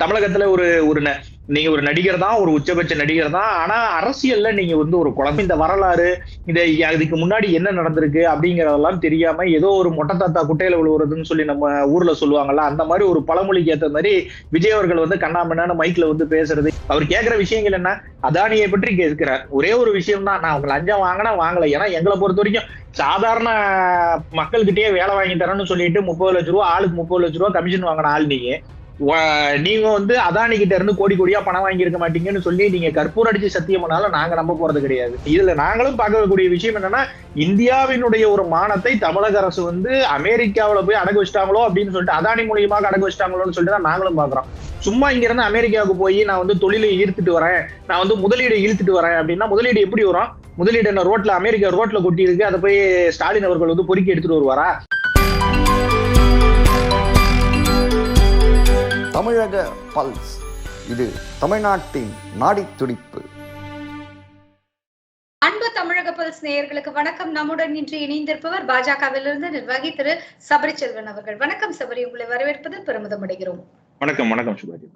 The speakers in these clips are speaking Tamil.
தமிழகத்துல ஒரு ஒரு நீங்க ஒரு நடிகர் தான், ஒரு உச்சபட்ச நடிகர் தான். ஆனா அரசியல்ல நீங்க வந்து ஒரு குழந்தை. இந்த வரலாறு, இந்த அதுக்கு முன்னாடி என்ன நடந்திருக்கு அப்படிங்கறதெல்லாம் தெரியாம ஏதோ ஒரு மொட்டை தாத்தா குட்டையில விழுவுறதுன்னு சொல்லி நம்ம ஊர்ல சொல்லுவாங்கல்ல, அந்த மாதிரி ஒரு பழமொழிக்கு ஏத்த மாதிரி விஜய் அவர்கள் வந்து கண்ணாமண்ணான மைக்ல வந்து பேசுறது. அவர் கேட்கிற விஷயங்கள் என்ன? அதானியை பற்றி கேட்கிறார். ஒரே ஒரு விஷயம் தான், நான் உங்களை லஞ்சம் வாங்கினா வாங்கல. ஏன்னா எங்களை பொறுத்த வரைக்கும் சாதாரண மக்கள்கிட்டயே வேலை வாங்கி தரேன்னு சொல்லிட்டு 30 லட்சம் ரூபாய் ஆளுக்கு 30 லட்சம் ரூபாய் கமிஷன் வாங்கின ஆள் நீங்க. நீங்க வந்து அதானி கிட்ட இருந்து கோடி கோடியா பணம் வாங்கி இருக்க மாட்டீங்கன்னு சொல்லி நீங்க கற்பூரம் அடிச்சு சத்தியம் பண்ணாலும் நாங்க நம்ப போறது கிடையாது. இதுல நாங்களும் பார்க்கக்கூடிய விஷயம் என்னன்னா, இந்தியாவினுடைய ஒரு மானத்தை தமிழக அரசு வந்து அமெரிக்காவில போய் அடகு வச்சிட்டாங்களோ அப்படின்னு சொல்லிட்டு, அதானி மூலியமாக அடகு வச்சிட்டாங்களோன்னு சொல்லிட்டு தான் நாங்களும் பாக்குறோம். சும்மா இங்க இருந்து அமெரிக்காவுக்கு போய் நான் வந்து தொழிலை ஈர்த்துட்டு வரேன், நான் வந்து முதலீடு இழுத்துட்டு வரேன் அப்படின்னா முதலீடு எப்படி வரும்? முதலீடு என்ன ரோட்ல, அமெரிக்கா ரோட்ல கொட்டி இருக்கு, அதை போய் ஸ்டாலின் அவர்கள் வந்து பொறுக்கி எடுத்துட்டு வருவாரா? தமிழக பல்ஸ், இது தமிழ்நாட்டின் நாடி துடிப்பு. அன்பு தமிழக பல்ஸ் நேயர்களுக்கு வணக்கம். நம்முடன் இன்று இணைந்திருப்பவர் பாஜகவிலிருந்து நிர்வாகி திரு சபரி செல்வன் அவர்கள். வணக்கம் சபரி, உங்களை வரவேற்பதில் பெருமிதம் அடைகிறோம். வணக்கம். வணக்கம் சுபாஜி.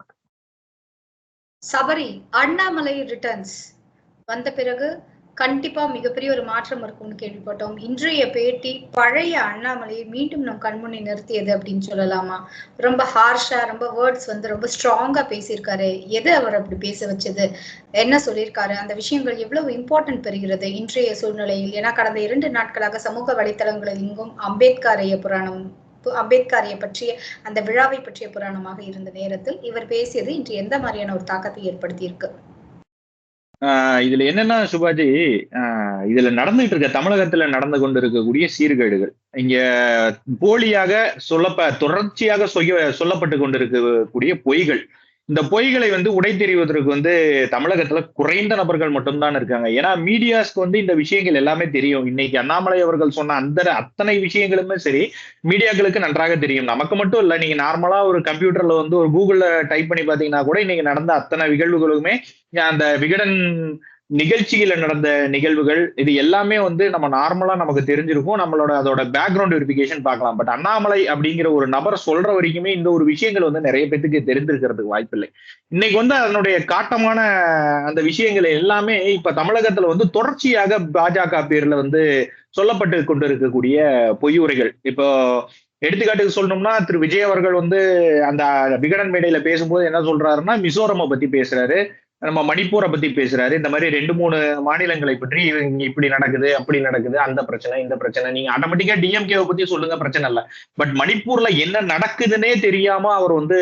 சபரி, அண்ணாமலை ரிட்டர்ன்ஸ் வந்த பிறகு கண்டிப்பா மிகப்பெரிய ஒரு மாற்றம் இருக்கும்னு கேள்விப்பட்டோம். இன்றைய பேட்டி பழைய அண்ணாமலையை மீண்டும் நம் கண்முன்னே நிறுத்தியது அப்படின்னு சொல்லலாமா? ரொம்ப ஹார்ஷா, ரொம்ப வேர்ட்ஸ் வந்து ரொம்ப ஸ்ட்ராங்கா பேசியிருக்காரு. எது அவர் அப்படி பேச வச்சது, என்ன சொல்லியிருக்காரு, அந்த விஷயங்கள் எவ்வளவு இம்பார்ட்டன்ட் பெறுகிறது இன்றைய சூழ்நிலையில்? ஏன்னா கடந்த 2 நாட்களாக சமூக வலைத்தளங்களில் எங்கும் அம்பேத்கரையை பற்றிய அந்த விழாவை பற்றிய புராணமாக இருந்த நேரத்தில் இவர் பேசியது இன்று எந்த மாதிரியான ஒரு தாக்கத்தை ஏற்படுத்தி இருக்கு? இதுல என்னன்னா சுபாஜி, இதுல நடந்துகிட்டு இருக்க தமிழகத்துல நடந்து கொண்டு இருக்கக்கூடிய சீர்கேடுகள், இங்க போலியாக தொடர்ச்சியாக சொல்லப்பட்டு கொண்டிருக்கக்கூடிய பொய்கள், இந்த பொய்களை வந்து உடைத்தெறிவதற்கு வந்து தமிழகத்துல குறைந்த நபர்கள் மட்டும்தான் இருக்காங்க. ஏன்னா மீடியாஸ்க்கு வந்து இந்த விஷயங்கள் எல்லாமே தெரியும். இன்னைக்கு அண்ணாமலை அவர்கள் சொன்ன அத்தனை விஷயங்களுமே சரி மீடியாக்களுக்கு நன்றாக தெரியும். நமக்கு மட்டும் இல்ல, நீங்க நார்மலா ஒரு கம்ப்யூட்டர்ல வந்து ஒரு கூகுள்ல டைப் பண்ணி பாத்தீங்கன்னா கூட இன்னைக்கு நடந்த அத்தனை நிகழ்வுகளுமே, அந்த விகடன் நிகழ்ச்சியில நடந்த நிகழ்வுகள், இது எல்லாமே வந்து நம்ம நார்மலா நமக்கு தெரிஞ்சிருக்கும். நம்மளோட அதோட பேக்ரவுண்ட் வெரிஃபிகேஷன் பார்க்கலாம். பட் அண்ணாமலை அப்படிங்கிற ஒரு நபர் சொல்ற வரைக்குமே இந்த ஒரு விஷயங்கள் வந்து நிறைய பேத்துக்கு தெரிந்திருக்கிறதுக்கு வாய்ப்பில்லை. இன்னைக்கு வந்து அதனுடைய காட்டமான அந்த விஷயங்கள் எல்லாமே இப்ப தமிழகத்துல வந்து தொடர்ச்சியாக பாஜக பேர்ல வந்து சொல்லப்பட்டு கொண்டிருக்கக்கூடிய பொய்யுரைகள். இப்போ எடுத்துக்காட்டுக்கு சொல்லணும்னா, திரு விஜய் அவர்கள் வந்து அந்த விகடன் மேடையில பேசும்போது என்ன சொல்றாருன்னா, மிசோரமை பத்தி பேசுறாரு, நம்ம மணிப்பூரை பத்தி பேசுறாரு. இந்த மாதிரி 2-3 மாநிலங்களை பற்றி இங்க இப்படி நடக்குது, அப்படி நடக்குது, அந்த பிரச்சனை, இந்த பிரச்சனை. நீங்க ஆட்டோமேட்டிக்கா டிஎம்கேவை பத்தி சொல்லுங்க, பிரச்சனை இல்ல. பட் மணிப்பூர்ல என்ன நடக்குதுன்னே தெரியாம அவர் வந்து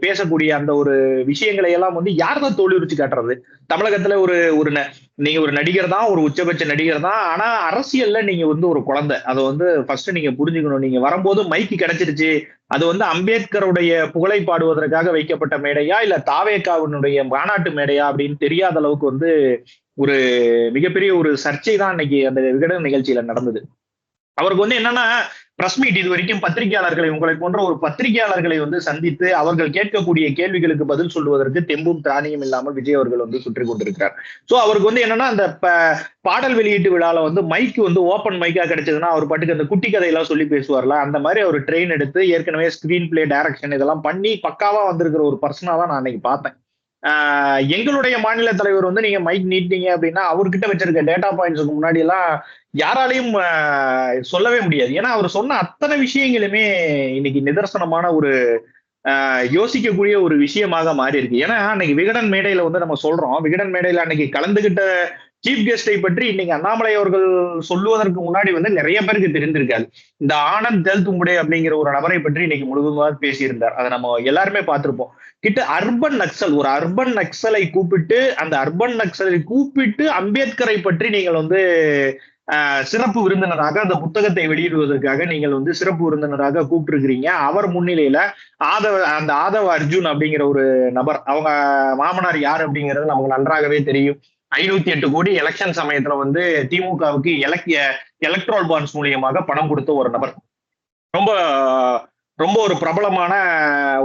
பேசக்கூடிய அந்த ஒரு விஷயங்களை எல்லாம் வந்து யார்தான் தோல்வியுறுத்தி காட்டுறது? தமிழகத்துல ஒரு நீங்க ஒரு நடிகர் தான், ஒரு உச்சபட்ச நடிகர் தான். ஆனா அரசியல்ல நீங்க வந்து ஒரு குழந்தை. அதை வந்து ஃபர்ஸ்ட் நீங்க புரிஞ்சுக்கணும். நீங்க வரும்போது மைக்கு கிடைச்சிருச்சு, அது வந்து அம்பேத்கருடைய புகழை பாடுவதற்காக வைக்கப்பட்ட மேடையா, இல்ல தாவேகாவினுடைய மாநாட்டு மேடையா அப்படின்னு தெரியாத அளவுக்கு வந்து ஒரு மிகப்பெரிய ஒரு சர்ச்சை தான் இன்னைக்கு அந்த விகடன் நிகழ்ச்சியில நடந்தது. அவருக்கு வந்து என்னன்னா, பிரஸ் மீட், இது வரைக்கும் பத்திரிகையாளர்களை, உங்களை போன்ற ஒரு பத்திரிகையாளர்களை வந்து சந்தித்து அவர்கள் கேட்கக்கூடிய கேள்விகளுக்கு பதில் சொல்வதற்கு தெம்பும் திராணியும் இல்லாமல் விஜய் அவர்கள் வந்து சுற்றி கொண்டிருக்கிறார். சோ அவருக்கு வந்து என்னன்னா, அந்த பாடல் வெளியீட்டு விழால வந்து மைக் வந்து ஓப்பன் மைக்கா கிடைச்சதுன்னா அவர் பாட்டுக்கு அந்த குட்டி கதையெல்லாம் சொல்லி பேசுவார்ல, அந்த மாதிரி அவர் ட்ரெயின் எடுத்து ஏற்கனவே ஸ்கிரீன் பிளே, டைரக்ஷன் இதெல்லாம் பண்ணி பக்காவா வந்திருக்கிற ஒரு பர்சனா தான் நான் அன்னைக்கு பார்த்தேன். எங்களுடைய மாநில தலைவர் வந்து நீங்க மைக் நீட்டீங்க அப்படின்னா அவர்கிட்ட வச்சிருக்க டேட்டா பாயிண்ட்ஸுக்கு முன்னாடி எல்லாம் யாராலையும் சொல்லவே முடியாது. ஏன்னா அவர் சொன்ன அத்தனை விஷயங்களுமே இன்னைக்கு நிதர்சனமான ஒரு யோசிக்கக்கூடிய ஒரு விஷயமாக மாறி இருக்கு. ஏன்னா அன்னைக்கு விகடன் மேடையில வந்து நம்ம சொல்றோம், விகடன் மேடையில அன்னைக்கு கலந்துகிட்ட சீஃப் கெஸ்டை பற்றி இன்னைக்கு அண்ணாமலை அவர்கள் சொல்லுவதற்கு முன்னாடி வந்து நிறைய பேருக்கு தெரிந்திருக்காது. இந்த ஆனந்த் தெல்தும்புடே அப்படிங்கிற ஒரு நபரை பற்றி இன்னைக்கு முழுவதுமாக பேசியிருந்தார். அதை நம்ம எல்லாருமே பார்த்திருப்போம். அர்பன் நக்சல், ஒரு அர்பன் நக்சலை கூப்பிட்டு, அந்த அர்பன் நக்சலை கூப்பிட்டு அம்பேத்கரை பற்றி நீங்கள் வந்து சிறப்பு விருந்தினராக அந்த புத்தகத்தை வெளியிடுவதற்காக நீங்கள் வந்து சிறப்பு விருந்தினராக கூப்பிட்டுருக்கிறீங்க. அவர் முன்னிலையில ஆதவ அர்ஜுன் அப்படிங்கிற ஒரு நபர், அவங்க மாமனார் யார் அப்படிங்கிறது நமக்கு நன்றாகவே தெரியும். 508 கோடி எலெக்ஷன் சமயத்துல வந்து திமுகவுக்கு எலக்ட்ரால் பாண்ட்ஸ் மூலியமாக பணம் கொடுத்த ஒரு நபர். ரொம்ப ரொம்ப ஒரு பிரபலமான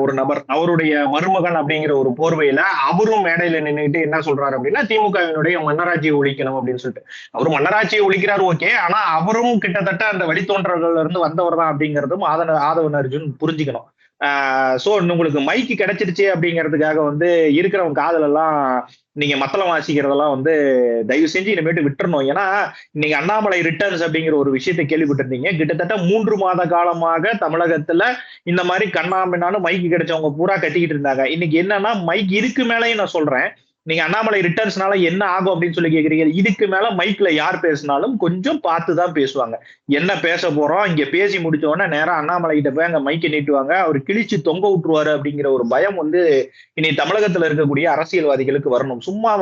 ஒரு நபர். அவருடைய மருமகன் அப்படிங்கிற ஒரு போர்வையில அவரும் மேடையில நின்றுட்டு என்ன சொல்றாரு அப்படின்னா, திமுகவினுடைய மன்னராட்சியை ஒழிக்கணும் அப்படின்னு சொல்லிட்டு. அவரும் மன்னராட்சியை ஒழிக்கிறாரு, ஓகே. ஆனா அவரும் கிட்டத்தட்ட அந்த வழித்தோன்றல்கள்ல இருந்து வந்தவர் தான் அப்படிங்கிறதும் ஆதவன் அர்ஜுன் புரிஞ்சுக்கணும். சோ உங்களுக்கு மைக்கு கிடைச்சிருச்சு அப்படிங்கிறதுக்காக வந்து இருக்கிறவங்க காதல எல்லாம் நீங்க மத்தளம் வாசிக்கிறதெல்லாம் வந்து தயவு செஞ்சு இனிமேட்டு விட்டுறணும். ஏன்னா இன்னைக்கு அண்ணாமலை ரிட்டர்ன்ஸ் அப்படிங்கிற ஒரு விஷயத்தை கேள்விப்பட்டிருந்தீங்க. கிட்டத்தட்ட 3 மாத காலமாக தமிழகத்துல இந்த மாதிரி கண்ணாமின்னாலும் மைக்கு கிடைச்சவங்க பூரா கட்டிக்கிட்டு இருந்தாங்க. இன்னைக்கு என்னன்னா மைக் இதுக்கு மேலேயும் நான் சொல்றேன், நீங்க அண்ணாமலை ரிட்டர்ன்ஸ்னால என்ன ஆகும் அப்படின்னு சொல்லி கேக்குறீங்க. இதுக்கு மேல மைக்ல யார் பேசினாலும் கொஞ்சம் பார்த்துதான் பேசுவாங்க. என்ன பேச போறோம், இங்க பேசி முடிச்ச உடனே நேரம் அண்ணாமலை கிட்ட போய் அங்க மைக்கை நீட்டுவாங்க, அவர் கிழிச்சு தொங்க விட்டுருவாரு அப்படிங்கிற ஒரு பயம் வந்து இனி தமிழகத்துல இருக்கக்கூடிய அரசியல்வாதிகளுக்கு வரணும். சும்மா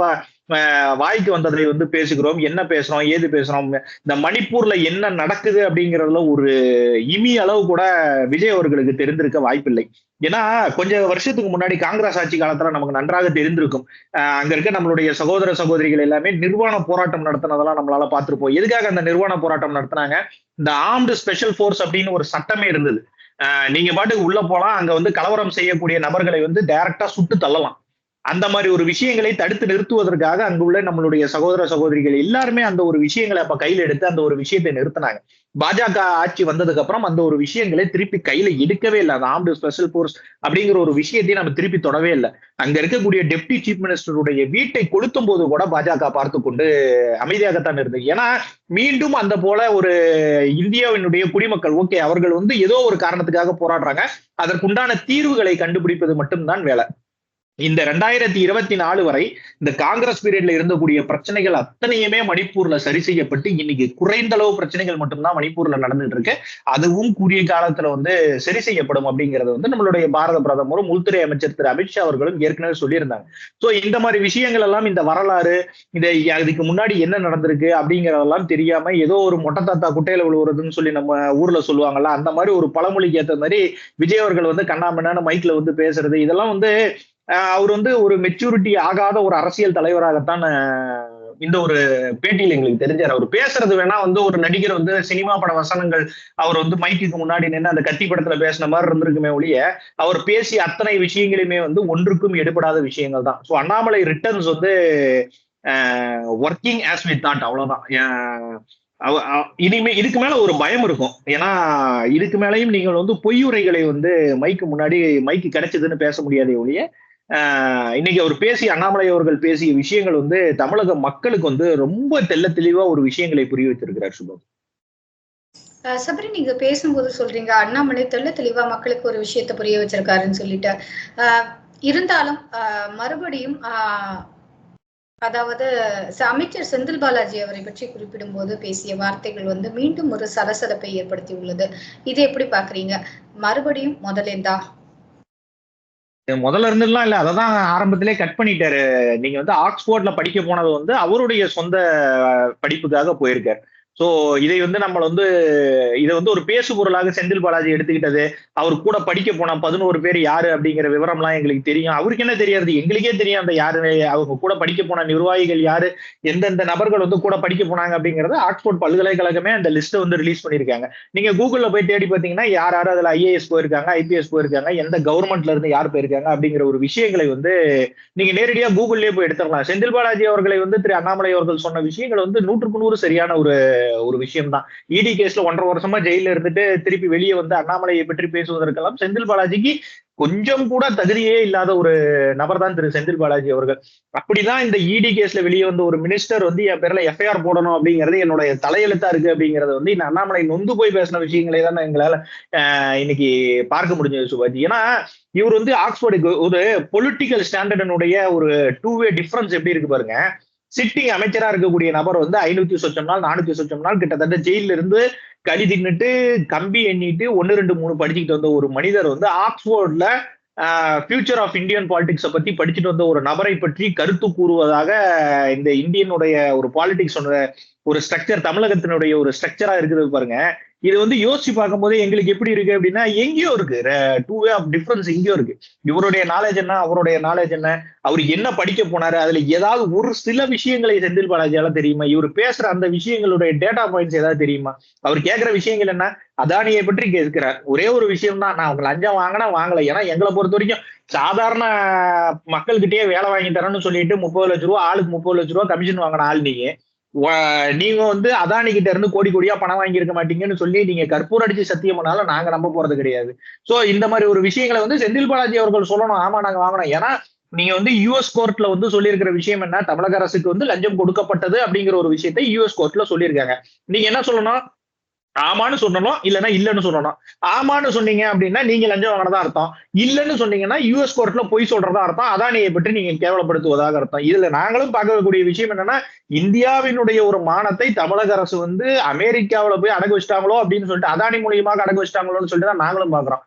வாய்க்கு வந்ததை வந்து பேசுகிறோம், என்ன பேசுறோம், ஏது பேசுறோம், இந்த மணிப்பூர்ல என்ன நடக்குது அப்படிங்கறதுல ஒரு இமி அளவு கூட விஜய் அவர்களுக்கு தெரிந்திருக்க வாய்ப்பில்லை. ஏன்னா கொஞ்சம் வருஷத்துக்கு முன்னாடி காங்கிரஸ் ஆட்சி காலத்துல நமக்கு நன்றாக தெரிந்திருக்கும். அங்க இருக்க நம்மளுடைய சகோதர சகோதரிகள் எல்லாமே நிர்வாண போராட்டம் நடத்தினதெல்லாம் நம்மளால பார்த்திருப்போம். எதுக்காக அந்த நிர்வாண போராட்டம் நடத்தினாங்க? இந்த ஆர்ம்டு ஸ்பெஷல் போர்ஸ் அப்படின்னு ஒரு சட்டமே இருந்தது. நீங்க பாட்டுக்கு உள்ள போலாம், அங்க வந்து கலவரம் செய்யக்கூடிய நபர்களை வந்து டைரக்டா சுட்டு தள்ளலாம். அந்த மாதிரி ஒரு விஷயங்களை தடுத்து நிறுத்துவதற்காக அங்குள்ள நம்மளுடைய சகோதர சகோதரிகள் எல்லாருமே அந்த ஒரு விஷயங்களை அப்ப கையில எடுத்து அந்த ஒரு விஷயத்தை நிறுத்தினாங்க. பாஜக ஆட்சி வந்ததுக்கு அப்புறம் அந்த ஒரு விஷயங்களை திருப்பி கையில எடுக்கவே இல்லை. அந்த ஆர்ம்டு ஸ்பெஷல் போர்ஸ் அப்படிங்கிற ஒரு விஷயத்தையும் நம்ம திருப்பி தொடவே இல்லை. அங்க இருக்கக்கூடிய டெப்டி சீஃப் மினிஸ்டருடைய வீட்டை கொளுத்தும் போது கூட பாஜக பார்த்து கொண்டு அமைதியாகத்தான் இருந்தது. ஏன்னா மீண்டும் அந்த போல ஒரு இந்தியாவினுடைய குடிமக்கள் ஓகே, அவர்கள் வந்து ஏதோ ஒரு காரணத்துக்காக போராடுறாங்க, அதற்குண்டான தீர்வுகளை கண்டுபிடிப்பது மட்டும்தான் வேலை. இந்த 2024 வரை இந்த காங்கிரஸ் பீரியட்ல இருந்தக்கூடிய பிரச்சனைகள் அத்தனையுமே மணிப்பூர்ல சரி செய்யப்பட்டு இன்னைக்கு குறைந்த அளவு பிரச்சனைகள் மட்டும்தான் மணிப்பூர்ல நடந்துட்டு இருக்கு. அதுவும் கூடிய காலத்துல வந்து சரி செய்யப்படும் அப்படிங்கறது வந்து நம்மளுடைய பாரத பிரதமரும் உள்துறை அமைச்சர் திரு அமித்ஷா அவர்களும் ஏற்கனவே சொல்லியிருந்தாங்க. சோ இந்த மாதிரி விஷயங்கள் எல்லாம், இந்த வரலாறு, இதை இதுக்கு முன்னாடி என்ன நடந்திருக்கு அப்படிங்கறதெல்லாம் தெரியாம ஏதோ ஒரு மொட்டை தாத்தா குட்டையில விழுவுறதுன்னு சொல்லி நம்ம ஊர்ல சொல்லுவாங்கல்ல, அந்த மாதிரி ஒரு பழமொழிக்கு ஏற்ற மாதிரி விஜய் அவர்கள் வந்து கண்ணாமண்ணான மைக்ல வந்து பேசுறது, இதெல்லாம் வந்து அவர் வந்து ஒரு மெச்சூரிட்டி ஆகாத ஒரு அரசியல் தலைவராகத்தான் இந்த ஒரு பேட்டியில் எங்களுக்கு தெரிஞ்சார். அவர் பேசுறது வேணா வந்து ஒரு நடிகர் வந்து சினிமா பட வசனங்கள் அவர் வந்து மைக்குக்கு முன்னாடி நின்று அந்த கத்தி படத்துல பேசின மாதிரி இருந்திருக்குமே ஒழிய, அவர் பேசிய அத்தனை விஷயங்களுமே வந்து ஒன்றுக்கும் எடுபடாத விஷயங்கள் தான். ஸோ அண்ணாமலை ரிட்டர்ன்ஸ் வந்து ஒர்க்கிங் ஆஸ் வி தாட், அவ்வளவுதான். இனிமே இதுக்கு மேல ஒரு பயம் இருக்கும். ஏன்னா இதுக்கு மேலையும் நீங்கள் வந்து பொய்யுரைகளை வந்து மைக்கு முன்னாடி மைக்கு கிடைச்சதுன்னு பேச முடியாதே ஒழிய, இன்னைக்கு அவர் பேசிய அண்ணாமலை அவர்கள் பேசிய விஷயங்கள் வந்து தமிழக மக்களுக்கு வந்து ரொம்ப தெள்ள தெளிவா ஒரு விஷயங்களை புரிய வச்சிருக்கிறார். சுபம், சபரி, நீங்க பேசும்போது சொல்றீங்க அண்ணாமலை தெள்ள தெளிவா மக்களுக்கு ஒரு விஷயத்த புரிய வச்சிருக்காருன்னு சொல்லிட்டு, இருந்தாலும் மறுபடியும் அதாவது அமைச்சர் செந்தில் பாலாஜி அவரை பற்றி குறிப்பிடும் போது பேசிய வார்த்தைகள் வந்து மீண்டும் ஒரு சலசலப்பை ஏற்படுத்தி உள்ளது. இதை எப்படி பாக்குறீங்க? மறுபடியும் முதலேந்தா? முதல்ல இருந்துலாம் இல்ல, அததான் ஆரம்பத்திலே கட் பண்ணிட்டாரு. நீங்க வந்து ஆக்ஸ்போர்ட்ல படிக்க போனது வந்து அவருடைய சொந்த படிப்புக்காக போயிருக்காரு. சோ இதை வந்து நம்ம வந்து இதை வந்து ஒரு பேசு பொருளாக செந்தில் பாலாஜி எடுத்துக்கிட்டது. அவர் கூட படிக்க போன 11 பேர் யாரு அப்படிங்கிற விவரம்லாம் எங்களுக்கு தெரியும். அவருக்கு என்ன தெரியாது? எங்களுக்கே தெரியும் அந்த யாரு, அவங்க கூட படிக்க போன நிர்வாகிகள் யாரு, எந்தெந்த நபர்கள் வந்து கூட படிக்க போனாங்க அப்படிங்கறத ஆக்ஸ்போர்ட் பல்கலைக்கழகமே அந்த லிஸ்ட் வந்து ரிலீஸ் பண்ணிருக்காங்க. நீங்க கூகுள்ல போய் தேடி பாத்தீங்கன்னா யார் யாரும் அதுல IAS போயிருக்காங்க, IPS போயிருக்காங்க, எந்த கவர்மெண்ட்ல இருந்து யார் போயிருக்காங்க அப்படிங்கிற ஒரு விஷயங்களை வந்து நீங்க நேரடியா கூகுள்லயே போய் எடுத்துடலாம். செந்தில் பாலாஜி அவர்களை வந்து திரு அண்ணாமலை அவர்கள் சொன்ன விஷயங்கள் வந்து 100க்கு 100 சரியான ஒரு விஷயம் தான். இடி கேஸ்ல 1.5 வருஷமா ஜெயில இருந்துட்டு திருப்பி வெளியே வந்து அண்ணாமலையை பற்றி பேசுவதற்கெல்லாம் செந்தில் பாலாஜிக்கு கொஞ்சம் கூட தகுதியே இல்லாத ஒரு நபர் தான் திரு செந்தில் பாலாஜி அவர்கள். அப்படிதான் இந்த இடி கேஸ்ல வெளியே வந்து ஒரு மினிஸ்டர் வந்து என் பேர்ல FIR போடணும் அப்படிங்கிறது என்னுடைய தலையெழுத்தா இருக்கு அப்படிங்கறது வந்து இந்த அண்ணாமலை நொந்து போய் பேசின விஷயங்களே தான் எங்களால இன்னைக்கு பார்க்க முடிஞ்சது சுபாஜி. ஏன்னா இவர் வந்து ஆக்ஸ்போர்டு ஒரு பொலிட்டிக்கல் ஸ்டாண்டர்டினுடைய ஒரு 2-வே டிஃபரன்ஸ் எப்படி இருக்கு பாருங்க. சிட்டிங் அமைச்சரா இருக்கக்கூடிய நபர் வந்து 500 சொச்சம் நாள் 400 சொச்சம் நாள் கிட்டத்தட்ட ஜெயில இருந்து களி தின்னுட்டு கம்பி எண்ணிட்டு 1, 2, 3 படிச்சுக்கிட்டு வந்த ஒரு மனிதர் வந்து ஆக்ஸ்போர்ட்ல ஃபியூச்சர் ஆஃப் இந்தியன் பாலிடிக்ஸை பத்தி படிச்சுட்டு வந்த ஒரு நபரை பற்றி கருத்து கூறுவதாக இந்த இந்தியனுடைய ஒரு பாலிடிக்ஸ் ஒரு ஸ்ட்ரக்சர், தமிழகத்தினுடைய ஒரு ஸ்ட்ரக்சரா இருக்குது பாருங்க. இது வந்து யோசிச்சு பார்க்கும் போது எங்களுக்கு எப்படி இருக்கு அப்படின்னா, எங்கேயோ இருக்கு 2-வே ஆஃப் டிஃபரன்ஸ் எங்கேயோ இருக்கு. இவருடைய நாலேஜ் என்ன, அவருடைய நாலேஜ் என்ன, அவரு என்ன படிக்க போனாரு, அதுல ஏதாவது ஒரு சில விஷயங்களை செந்தில் பாலாஜியால தெரியுமா? இவர் பேசுற அந்த விஷயங்களுடைய டேட்டா பாயிண்ட்ஸ் ஏதாவது தெரியுமா? அவர் கேட்கிற விஷயங்கள் என்ன? அதானியை பற்றி கேட்கிறார். ஒரே ஒரு விஷயம் தான், நான் அவங்க லஞ்சம் வாங்கினா வாங்கல. ஏன்னா எங்களை பொறுத்த வரைக்கும் சாதாரண மக்கள்கிட்டயே வேலை வாங்கி தரேன்னு சொல்லிட்டு 30 லட்ச ரூபா ஆளுக்கு 30 லட்ச ரூபா கமிஷன் வாங்கின ஆள் நீங்க. நீங்க வந்து அதானி கிட்ட இருந்து கோடி கோடியா பணம் வாங்கியிருக்க மாட்டீங்கன்னு சொல்லி நீங்க கற்பூரம் அடிச்சு சத்தியம் பண்ணாலும் நாங்க நம்ப போறது கிடையாது. சோ இந்த மாதிரி ஒரு விஷயங்களை வந்து செந்தில் பாலாஜி அவர்கள் சொல்லணும். ஆமா நாங்க வாங்கினோம். ஏன்னா நீங்க வந்து யுஎஸ் கோர்ட்ல வந்து சொல்லியிருக்கிற விஷயம் என்ன, தமிழக அரசுக்கு வந்து லஞ்சம் கொடுக்கப்பட்டது அப்படிங்கிற ஒரு விஷயத்தை யுஎஸ் கோர்ட்ல சொல்லியிருக்காங்க. நீங்க என்ன சொல்லணும், ஆமான்னு சொல்லணும், இல்லைன்னா இல்லைன்னு சொல்லணும். ஆமான்னு சொன்னீங்க அப்படின்னா நீங்க லஞ்சம் வாங்கினதா அர்த்தம். இல்லைன்னு சொன்னீங்கன்னா யுஎஸ் கோர்ட்ல பொய் சொல்றதா அர்த்தம். அதானியை பற்றி நீங்க கேவலப்படுத்துவதாக அர்த்தம். இதுல நாங்களும் பார்க்கக்கூடிய விஷயம் என்னன்னா, இந்தியாவினுடைய ஒரு மானத்தை தமிழக அரசு வந்து அமெரிக்காவில போய் அடகு வச்சிட்டாங்களோ அப்படின்னு சொல்லிட்டு, அதானி மூலியமாக அடகு வச்சிட்டாங்களோன்னு சொல்லிட்டு தான் நாங்களும் பாக்குறோம்.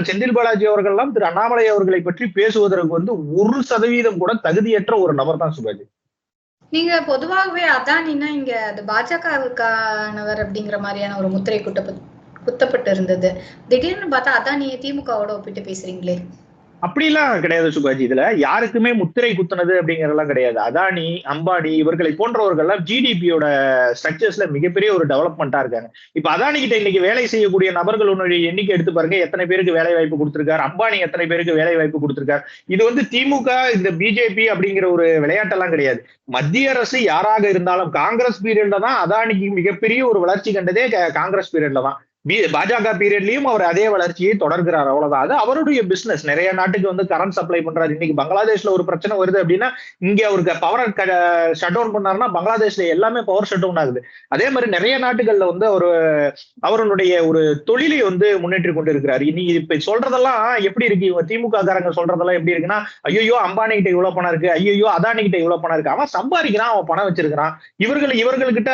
செந்தில் பாலாஜி அவர்கள் எல்லாம் திரு அண்ணாமலை அவர்களை பற்றி பேசுவதற்கு வந்து 1% கூட தகுதியற்ற ஒரு நபர் தான் சுபாஜி. நீங்க பொதுவாகவே அதானின்னா இங்க அது பாஜகவுக்கானவர் அப்படிங்கிற மாதிரியான ஒரு முத்திரை குத்தப்பட்டு இருந்தது. திடீர்னு பார்த்தா அதானியை திமுகவோட ஒப்பிட்டு பேசுறீங்களே. அப்படிலாம் கிடையாது சுபாஜி. இதுல யாருக்குமே முத்திரை குத்துனது அப்படிங்கறதெல்லாம் கிடையாது. அதானி, அம்பானி இவர்களை போன்றவர்கள் ஜிடிபியோட ஸ்ட்ரக்சர்ஸ்ல மிகப்பெரிய ஒரு டெவலப்மெண்டா இருக்காங்க. இப்ப அதானி கிட்ட இன்னைக்கு வேலை செய்யக்கூடிய நபர்களுடைய எண்ணிக்கை எடுத்து பாருங்க, எத்தனை பேருக்கு வேலை வாய்ப்பு கொடுத்திருக்காரு. அம்பானி எத்தனை பேருக்கு வேலை வாய்ப்பு கொடுத்திருக்காரு. இது வந்து திமுக, இந்த பிஜேபி அப்படிங்கிற ஒரு விளையாட்டெல்லாம் கிடையாது. மத்திய அரசு யாராக இருந்தாலும், காங்கிரஸ் பீரியட்ல தான் அதானிக்கு மிகப்பெரிய ஒரு வளர்ச்சி கண்டதே காங்கிரஸ் பீரியட்ல தான். பாஜக பீரியட்லயும் அவர் அதே வளர்ச்சியை தொடர்கிறார். அவ்வளவுதான். அது அவருடைய பிசினஸ். நிறைய நாட்டுக்கு வந்து கரண்ட் சப்ளை பண்றாரு. இன்னைக்கு பங்களாதேஷ்ல ஒரு பிரச்சனை வருது அப்படின்னா இங்க அவருக்கு பவர் ஷட் டவுன் பண்ணாருன்னா பங்களாதேஷ்ல எல்லாமே பவர் ஷட் டவுன் ஆகுது. அதே மாதிரி நிறைய நாட்டுகள்ல வந்து அவருடைய ஒரு தொழிலை வந்து முன்னேற்றி கொண்டு இருக்கிறார். இனி இப்ப சொல்றதெல்லாம் எப்படி இருக்கு, இவங்க திமுக காரங்க சொல்றதெல்லாம் எப்படி இருக்குன்னா, ஐயோ அம்பானி கிட்ட இவ்வளவு பணம் இருக்கு, ஐயோ அதானி கிட்ட இவ்வளவு பணம் இருக்கு, அவன் சம்பாதிக்கிறான், அவன் பணம் வச்சிருக்கிறான். இவர்கள்கிட்ட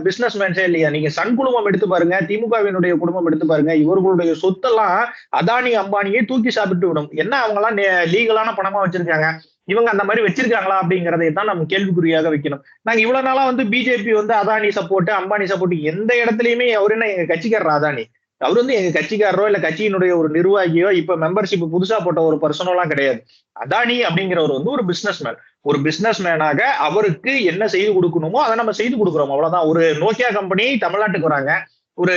பிசினஸ் மேன்ஸே இல்லையா? நீங்க சன் குழுமம் எடுத்து பாருங்க, திமுகவினுடைய குடும்பம் எடுத்து பாருங்க, இவர்களுடைய சொத்தெல்லாம் அதானி அம்பானியை தூக்கி சாப்பிட்டு விடும். என்ன அவங்க எல்லாம் லீகலான பணமா வச்சிருக்காங்க, இவங்க அந்த மாதிரி வச்சிருக்காங்களா அப்படிங்கறதை தான் நம்ம கேள்விக்குறியாக வைக்கணும். நாங்க இவ்வளவு நாளா வந்து பிஜேபி வந்து அதானி சப்போர்ட், அம்பானி சப்போர்ட் எந்த இடத்துலயுமே அவரு என்ன எங்க கட்சிக்காரர் அதானி, அவர் வந்து எங்க கட்சிக்காரரோ இல்ல கட்சியினுடைய ஒரு நிர்வாகியோ இப்ப மெம்பர்ஷிப் புதுசா போட்ட ஒரு பர்சனோ எல்லாம் கிடையாது. அதானி அப்படிங்கிறவர் வந்து ஒரு பிசினஸ் மேன். ஒரு பிசினஸ் மேனாக அவருக்கு என்ன செய்து கொடுக்கணுமோ அதை நம்ம செய்து கொடுக்குறோம். அவ்வளவுதான். ஒரு நோக்கியா கம்பெனி தமிழ்நாட்டுக்கு வராங்க, ஒரு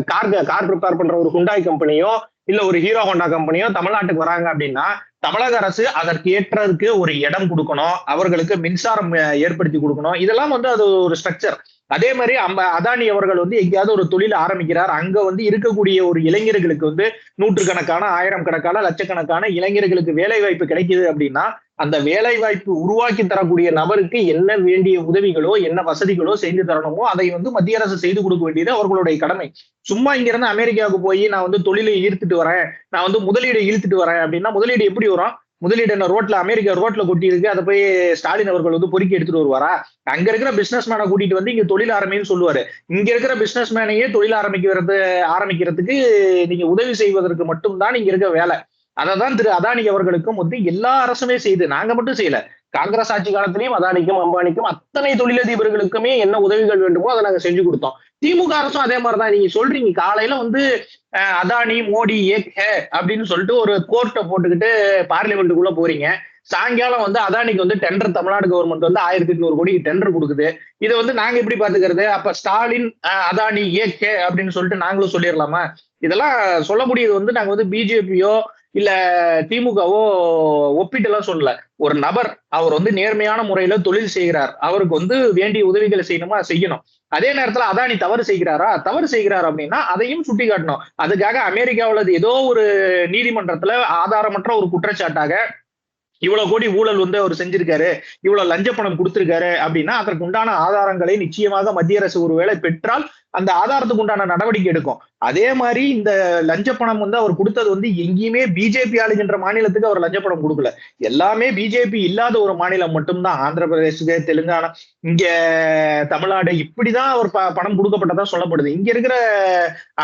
கார் ப்ரிப்பேர் பண்ற ஒரு ஹுண்டாய் கம்பெனியோ இல்ல ஒரு ஹீரோ ஹோண்டா கம்பெனியோ தமிழ்நாட்டுக்கு வராங்க அப்படின்னா தமிழக அரசு அதற்கு ஏற்றதுக்கு ஒரு இடம் கொடுக்கணும், அவர்களுக்கு மின்சாரம் ஏற்படுத்தி கொடுக்கணும். இதெல்லாம் வந்து அது ஒரு ஸ்ட்ரக்சர். அதே மாதிரி அதானி அவர்கள் வந்து எங்கேயாவது ஒரு தொழில் ஆரம்பிக்கிறார், அங்க வந்து இருக்கக்கூடிய ஒரு இளைஞர்களுக்கு வந்து நூற்றுக்கணக்கான, ஆயிரம் கணக்கான, லட்சக்கணக்கான இளைஞர்களுக்கு வேலை வாய்ப்பு கிடைக்குது அப்படின்னா அந்த வேலை வாய்ப்பு உருவாக்கி தரக்கூடிய நபருக்கு என்ன வேண்டிய உதவிகளோ என்ன வசதிகளோ செய்து தரணுமோ அதை வந்து மத்திய அரசு செய்து கொடுக்க வேண்டியது அவர்களுடைய கடமை. சும்மா இங்க இருந்து அமெரிக்காவுக்கு போய் நான் வந்து தொழிலை ஈர்த்துட்டு வரேன், நான் வந்து முதலீடு இழுத்துட்டு வரேன் அப்படின்னா முதலீடு எப்படி வரும்? முதலீடு என்ன ரோட்ல, அமெரிக்கா ரோட்ல கொட்டி இருக்கு, அதை போய் ஸ்டாலின் அவர்கள் வந்து பொறுக்கி எடுத்துட்டு வருவாரா? அங்க இருக்கிற பிசினஸ் மேனை கூட்டிட்டு வந்து இங்க தொழில் ஆரம்பின்னு சொல்லுவாரு. இங்க இருக்கிற பிசினஸ் மேனையே தொழில் ஆரம்பிக்கிறதுக்கு நீங்க உதவி செய்வதற்கு மட்டும்தான் இங்க இருக்க வேலை. அததான் திரு அதானி அவர்களுக்கும் வந்து எல்லா அரசுமே செய்து, நாங்க மட்டும் செய்யல, காங்கிரஸ் ஆட்சி காலத்திலையும் அதானிக்கும் அம்பானிக்கும் அத்தனை தொழிலதிபர்களுக்குமே என்ன உதவிகள் வேண்டுமோ அதை நாங்க செஞ்சு கொடுத்தோம். திமுக அரசும் அதே மாதிரிதான். நீங்க சொல்றீங்க காலையில வந்து அதானி மோடி ஏக் ஹே அப்படின்னு சொல்லிட்டு ஒரு கோர்ட்டை போட்டுக்கிட்டு பார்லிமெண்ட்டுக்குள்ள போறீங்க, சாயங்காலம் வந்து அதானிக்கு வந்து டெண்டர் தமிழ்நாடு கவர்மெண்ட் வந்து 1800 கோடி டெண்டர் கொடுக்குது. இதை வந்து நாங்க எப்படி பாத்துக்கிறது? அப்ப ஸ்டாலின் அதானி ஏக் ஹே அப்படின்னு சொல்லிட்டு நாங்களும் சொல்லிடலாமா? இதெல்லாம் சொல்ல முடியாது. வந்து நாங்க வந்து பிஜேபியோ இல்ல திமுகவோ ஒப்பிட்டு எல்லாம் சொல்லல. ஒரு நபர் அவர் வந்து நேர்மையான முறையில தொழில் செய்கிறார், அவருக்கு வந்து வேண்டிய உதவிகளை செய்யணுமா செய்யணும். அதே நேரத்துல அதானி தவறு செய்கிறார் அப்படின்னா அதையும் சுட்டி காட்டணும். அதுக்காக அமெரிக்காவில் ஏதோ ஒரு நீதிமன்றத்துல ஆதாரமற்ற ஒரு குற்றச்சாட்டாக இவ்வளவு கோடி ஊழல் வந்து அவர் செஞ்சிருக்காரு, இவ்வளவு லஞ்ச பணம் கொடுத்திருக்காரு அப்படின்னா அதற்கு உண்டான ஆதாரங்களை நிச்சயமாக மத்திய அரசு ஒருவேளை பெற்றால் அந்த ஆதாரத்துக்கு உண்டான நடவடிக்கை எடுக்கும். அதே மாதிரி இந்த லஞ்ச பணம் வந்து அவர் கொடுத்தது வந்து எங்கேயுமே பிஜேபி ஆளுகின்ற மாநிலத்துக்கு அவர் லஞ்ச பணம் கொடுக்கல. எல்லாமே பிஜேபி இல்லாத ஒரு மாநிலம் மட்டும்தான். ஆந்திர பிரதேச, தெலுங்கானா, இங்க தமிழ்நாடு, இப்படிதான் அவர் பணம் கொடுக்கப்பட்டதா சொல்லப்படுது. இங்க இருக்கிற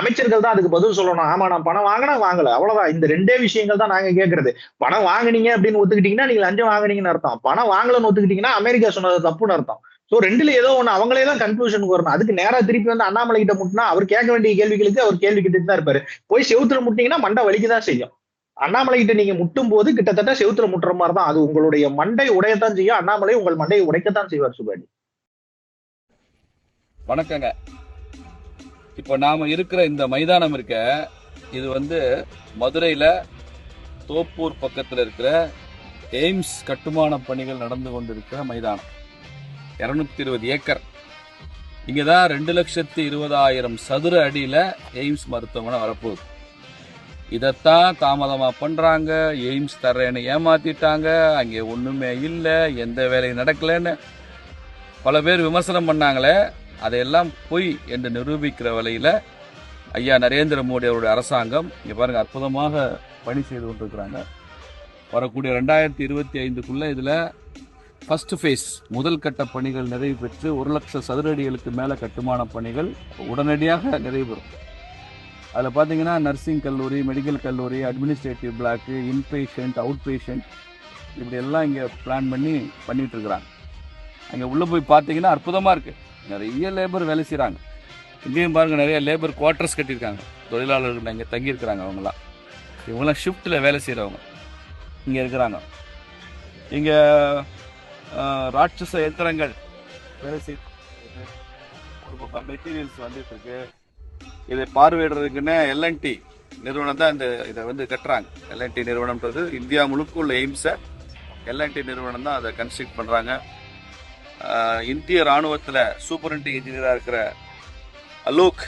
அமைச்சர்கள் தான் அதுக்கு பதில் சொல்லணும். ஆமா நான் பணம் வாங்கல, அவ்வளவுதான். இந்த ரெண்டே விஷயங்கள் தான் நாங்க கேட்கறது. பணம் வாங்கினீங்க அப்படின்னு ஒத்துக்கிட்டீங்கன்னா நீங்க லஞ்சம் வாங்கினீங்கன்னு அர்த்தம், பணம் வாங்கலன்னு ஒத்துக்கிட்டீங்கன்னா அமெரிக்கா சொன்னது தப்புன்னு அர்த்தம். சோ ரெண்டுல ஏதோ ஒண்ணு அவங்களே தான் கன்க்ளூஷனுக்கு வரணும். அதுக்கு நேரா திருப்பி வந்து அண்ணாமலை கிட்ட முட்டினா அவர் கேட்க வேண்டிய கேள்விகளுக்கு அவர் கேள்வி கிட்ட தான் இருப்பாரு. போய் செவுத்துல முட்டினீங்கன்னா மண்டை வலிக்குதான் செய்யும். அண்ணாமலை கிட்ட நீங்க முட்டும் போது கிட்டத்தட்ட செவுத்துல முட்டுற மாதிரி தான், அது உங்களுடைய மண்டை உடையத்தான் செய்யும். அண்ணாமலை உங்கள் மண்டையை உடைக்கத்தான் செய்வார். சுபாடி வணக்கங்க. இப்போ நாம இருக்கிற இந்த மைதானம் இருக்க, இது வந்து மதுரையில தோப்பூர் பக்கத்துல இருக்கிற எய்ம்ஸ் கட்டுமான பணிகள் நடந்து கொண்டிருக்கிற மைதானம். 220 ஏக்கர். இங்கே தான் 2,20,000 சதுர அடியில் எய்ம்ஸ் மருத்துவமனை வரப்போகுது. இதைத்தான் தாமதமாக பண்ணுறாங்க. எய்ம்ஸ் தர்றேன்னு ஏமாத்திட்டாங்க, அங்கே ஒன்றுமே இல்லை, எந்த வேலையும் நடக்கலைன்னு பல பேர் விமர்சனம் பண்ணாங்களே, அதையெல்லாம் பொய் என்று நிரூபிக்கிற வகையில் ஐயா நரேந்திர மோடி அவருடைய அரசாங்கம் இங்கே பாருங்கள் அற்புதமாக பணி செய்து கொண்டிருக்கிறாங்க. வரக்கூடிய 2025க்குள்ளே இதில் ஃபர்ஸ்ட் ஃபேஸ் முதல் கட்ட பணிகள் நிறைவு பெற்று 1,00,000 சதுர அடிகளுக்கு மேலே கட்டுமான பணிகள் உடனடியாக நிறைவு பெறும். அதில் பார்த்தீங்கன்னா நர்சிங் கல்லூரி, மெடிக்கல் கல்லூரி, administrative block, inpatient, out patient, இப்படி எல்லாம் இங்கே பிளான் பண்ணிட்டு இருக்கிறாங்க. அங்கே உள்ளே போய் பார்த்தீங்கன்னா அற்புதமாக இருக்குது. நிறைய லேபர் வேலை செய்கிறாங்க. இங்கேயும் பாருங்கள் நிறைய லேபர் குவார்ட்டர்ஸ் கட்டியிருக்காங்க. தொழிலாளர்கள் இங்கே தங்கியிருக்கிறாங்க. இவங்கெல்லாம் ஷிஃப்ட்டில் வேலை செய்கிறவங்க இங்கே இருக்கிறாங்க. இங்கே ராட்சச எந்திரங்கள் வேலை செய்ய ஒரு பக்கம் மெட்டீரியல்ஸ் வந்துட்டு இருக்கு. இதை பார்வையிடுறதுக்குன்னு எல்என்டி நிறுவனம் தான் இதை கட்டுறாங்க. எல்என்டி நிறுவனம்ன்றது இந்தியா முழுக்க உள்ள எய்ம்ஸை எல்என்டி நிறுவனம் தான் அதை கன்ஸ்ட்ரக்ட் பண்ணுறாங்க. இந்திய இராணுவத்தில் சூப்பரண்டிங் இன்ஜினியராக இருக்கிற அலோக்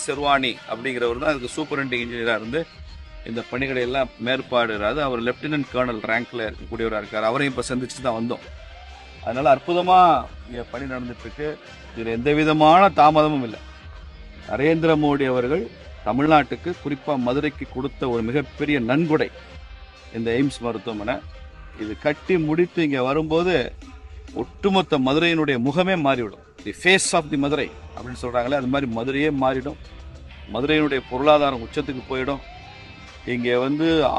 செர்வானி அப்படிங்கிறவர் தான் அதுக்கு சூப்பரண்டிங் இன்ஜினியராக இருந்து இந்த பணிகளை எல்லாம் மேற்பாடுறாரு. அவர் லெப்டினன்ட் கர்னல் ரேங்க்ல இருக்கக்கூடியவராக இருக்கார். அவரையும் இப்போ சந்திச்சு தான் வந்தோம். அதனால அற்புதமாக இங்கே பணி நடந்துட்டுருக்கு. இதில் எந்த விதமான தாமதமும் இல்லை. நரேந்திர மோடி அவர்கள் தமிழ்நாட்டுக்கு குறிப்பாக மதுரைக்கு கொடுத்த ஒரு மிகப்பெரிய நன்கொடை இந்த எய்ம்ஸ் மருத்துவமனை. இது கட்டி முடித்து இங்கே வரும்போது ஒட்டுமொத்த மதுரையினுடைய முகமே மாறிவிடும். The face of the Madurai அப்படின்னு சொல்கிறாங்களே, அது மாதிரி மதுரையே மாறிடும். மதுரையினுடைய பொருளாதாரம் உச்சத்துக்கு போயிடும். இங்கே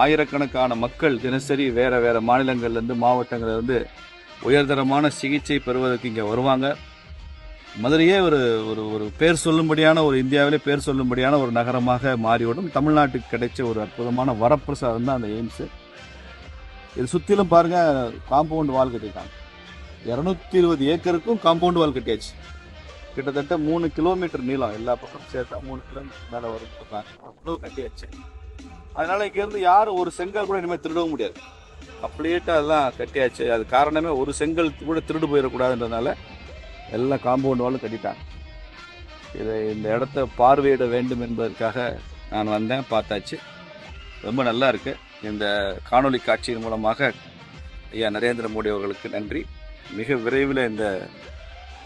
ஆயிரக்கணக்கான மக்கள் தினசரி வேறு மாநிலங்கள்லேருந்து மாவட்டங்கள்லேருந்து உயர்தரமான சிகிச்சை பெறுவதற்கு இங்கே வருவாங்க. மதுரையே ஒரு ஒரு பேர் சொல்லும்படியான, ஒரு இந்தியாவிலே பேர் சொல்லும்படியான ஒரு நகரமாக மாறிவிடும். தமிழ்நாட்டுக்கு கிடைச்ச ஒரு அற்புதமான வரப்பிரசாதம் தான் அந்த எய்ம்ஸு. இது சுற்றிலும் பாருங்கள் காம்பவுண்ட் வால் கட்டியிருக்காங்க. 220 ஏக்கருக்கும் காம்பவுண்ட் வால் கட்டியாச்சு. கிட்டத்தட்ட 3 கிலோமீட்டர் நீளம், எல்லா பக்கம் சேர்த்தா 3 கிலோமீட்டர் மேலே வரும் அவ்வளோ கட்டியாச்சு. அதனால் இங்கேருந்து யாரும் ஒரு செங்கல் கூட இனிமேல் திருடவும் முடியாது. கம்ப்ளீட்டாக அதெல்லாம் கட்டியாச்சு. அது காரணமே ஒரு செங்கல் கூட திருடு போயிடக்கூடாதுன்றதுனால எல்லாம் காம்பவுண்ட் வாலும் கட்டிட்டாங்க. இந்த இடத்த பார்வையிட வேண்டும் என்பதற்காக நான் வந்தேன், பார்த்தாச்சு. ரொம்ப நல்லா இருக்குது. இந்த காணொளி காட்சியின் மூலமாக ஐயா நரேந்திர மோடி அவர்களுக்கு நன்றி. மிக விரைவில் இந்த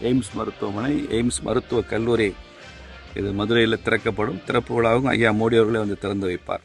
எய்ம்ஸ் மருத்துவமனை, எய்ம்ஸ் மருத்துவக் கல்லூரி இது மதுரையில் திறக்கப்படும். திறப்பு விழாவும் ஐயா மோடி அவர்களே திறந்து வைப்பார்.